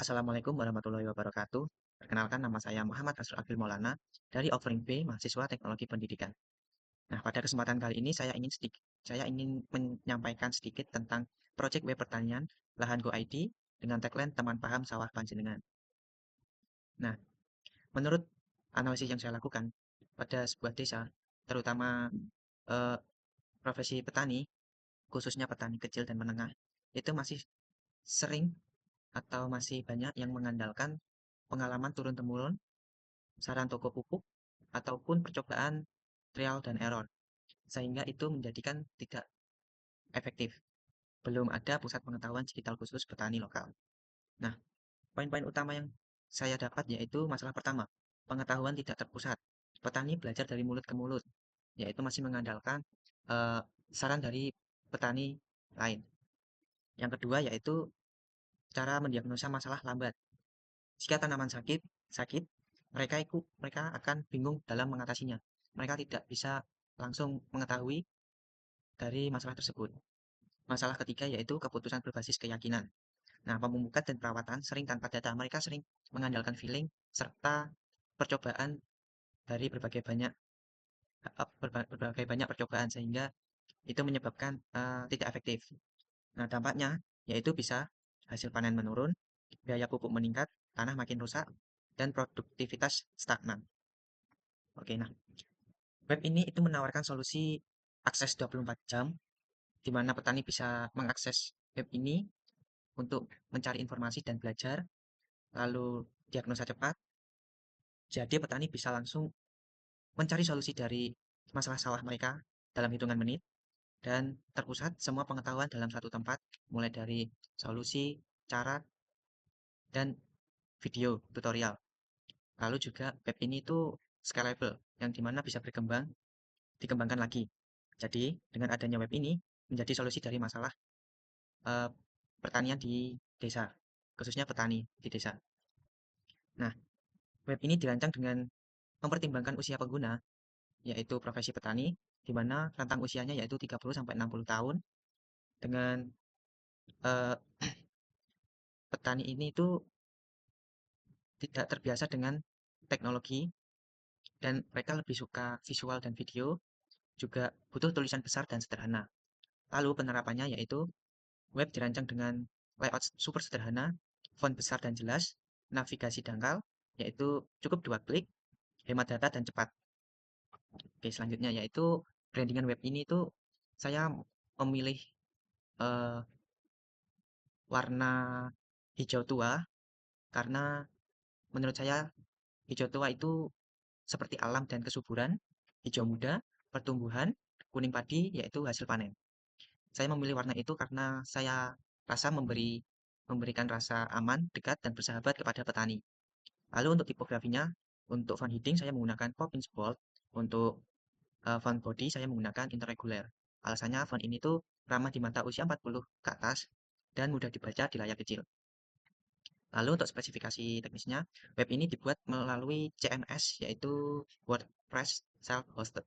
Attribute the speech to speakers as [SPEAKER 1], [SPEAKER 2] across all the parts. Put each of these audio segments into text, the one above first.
[SPEAKER 1] Assalamualaikum warahmatullahi wabarakatuh. Perkenalkan nama saya Muhammad Rasul Akil Maulana dari Offering B, mahasiswa Teknologi Pendidikan. Nah, pada kesempatan kali ini saya ingin menyampaikan sedikit tentang proyek web pertanian lahan Go ID dengan tagline teman paham sawah panjenengan. Nah, menurut analisis yang saya lakukan pada sebuah desa, terutama eh, profesi petani, khususnya petani kecil dan menengah, itu masih sering atau masih banyak yang mengandalkan pengalaman turun-temurun, saran toko pupuk, ataupun percobaan trial dan error, sehingga itu menjadikan tidak efektif. Belum ada pusat pengetahuan digital khusus petani lokal. Nah, poin-poin utama yang saya dapat yaitu masalah pertama, pengetahuan tidak terpusat. Petani belajar dari mulut ke mulut, yaitu masih mengandalkan eh, saran dari petani lain. Yang kedua yaitu cara mendiagnosa masalah lambat. Jika tanaman sakit, mereka akan bingung dalam mengatasinya. Mereka tidak bisa langsung mengetahui dari masalah tersebut. Masalah ketiga yaitu keputusan berbasis keyakinan. Nah, pemupukan dan perawatan sering tanpa data. Mereka sering mengandalkan feeling serta percobaan dari berbagai banyak percobaan sehingga itu menyebabkan tidak efektif. Nah, dampaknya yaitu bisa hasil panen menurun, biaya pupuk meningkat, tanah makin rusak, dan produktivitas stagnan. Oke, nah, web ini itu menawarkan solusi akses 24 jam, di mana petani bisa mengakses web ini untuk mencari informasi dan belajar, lalu diagnosa cepat. Jadi petani bisa langsung mencari solusi dari masalah sawah mereka dalam hitungan menit dan terpusat semua pengetahuan dalam satu tempat, mulai dari solusi, cara, dan video tutorial. Lalu juga web ini itu scalable, yang dimana bisa dikembangkan lagi. Jadi dengan adanya web ini menjadi solusi dari masalah eh, pertanian di desa, khususnya petani di desa. Nah, web ini dirancang dengan mempertimbangkan usia pengguna, yaitu profesi petani, di mana rentang usianya yaitu 30 sampai 60 tahun dengan eh, petani ini itu tidak terbiasa dengan teknologi dan mereka lebih suka visual dan video, juga butuh tulisan besar dan sederhana. Lalu penerapannya yaitu web dirancang dengan layout super sederhana, font besar dan jelas, navigasi dangkal, yaitu cukup 2 klik, hemat data dan cepat. Oke, selanjutnya yaitu brandingan web ini tuh saya memilih eh, warna hijau tua karena menurut saya hijau tua itu seperti alam dan kesuburan, hijau muda, pertumbuhan, kuning padi yaitu hasil panen. Saya memilih warna itu karena saya rasa memberikan rasa aman, dekat, dan bersahabat kepada petani. Lalu untuk tipografinya, untuk font heading saya menggunakan Poppins Bold, untuk font body saya menggunakan interregular. Alasannya font ini tuh ramah di mata usia 40 ke atas dan mudah dibaca di layar kecil. Lalu untuk spesifikasi teknisnya, web ini dibuat melalui CMS yaitu WordPress Self-Hosted.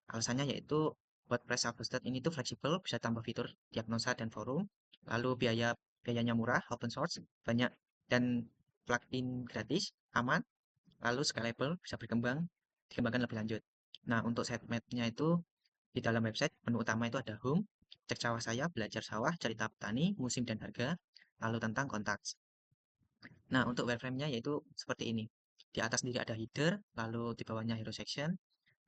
[SPEAKER 1] Alasannya yaitu WordPress Self-Hosted ini tuh fleksibel, bisa tambah fitur diagnosa dan forum. Lalu biayanya murah, open source, banyak dan plugin gratis, aman. Lalu scalable, bisa dikembangkan lebih lanjut. Nah, untuk sitemap-nya itu di dalam website, menu utama itu ada home, cek sawah saya, belajar sawah, cerita petani, musim dan harga, lalu tentang kontak. Nah, untuk wireframe-nya yaitu seperti ini. Di atas sendiri ada header, lalu di bawahnya hero section,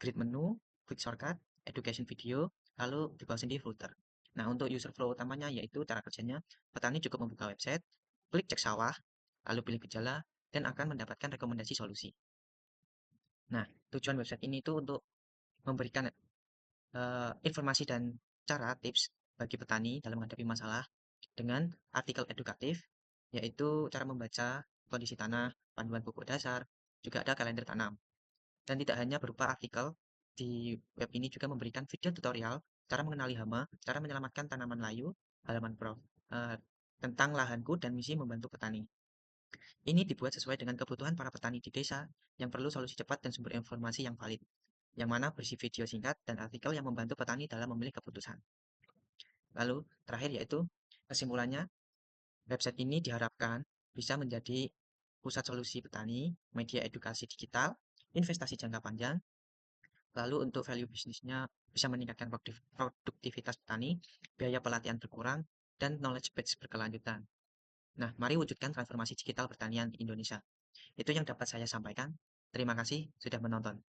[SPEAKER 1] grid menu, quick shortcut, education video, lalu di bawah sendiri footer. Nah, untuk user flow utamanya yaitu cara kerjanya, petani cukup membuka website, klik cek sawah, lalu pilih gejala, dan akan mendapatkan rekomendasi solusi. Nah, tujuan website ini itu untuk memberikan informasi dan cara tips bagi petani dalam menghadapi masalah dengan artikel edukatif, yaitu cara membaca kondisi tanah, panduan pupuk dasar, juga ada kalender tanam. Dan tidak hanya berupa artikel, di web ini juga memberikan video tutorial cara mengenali hama, cara menyelamatkan tanaman layu, halaman pro, eh, tentang lahanku dan misi membantu petani. Ini dibuat sesuai dengan kebutuhan para petani di desa yang perlu solusi cepat dan sumber informasi yang valid, yang mana berisi video singkat dan artikel yang membantu petani dalam memilih keputusan. Lalu, terakhir yaitu kesimpulannya, website ini diharapkan bisa menjadi pusat solusi petani, media edukasi digital, investasi jangka panjang. Lalu untuk value bisnisnya bisa meningkatkan produktivitas petani, biaya pelatihan berkurang, dan knowledge base berkelanjutan. Nah, mari wujudkan transformasi digital pertanian Indonesia. Itu yang dapat saya sampaikan. Terima kasih sudah menonton.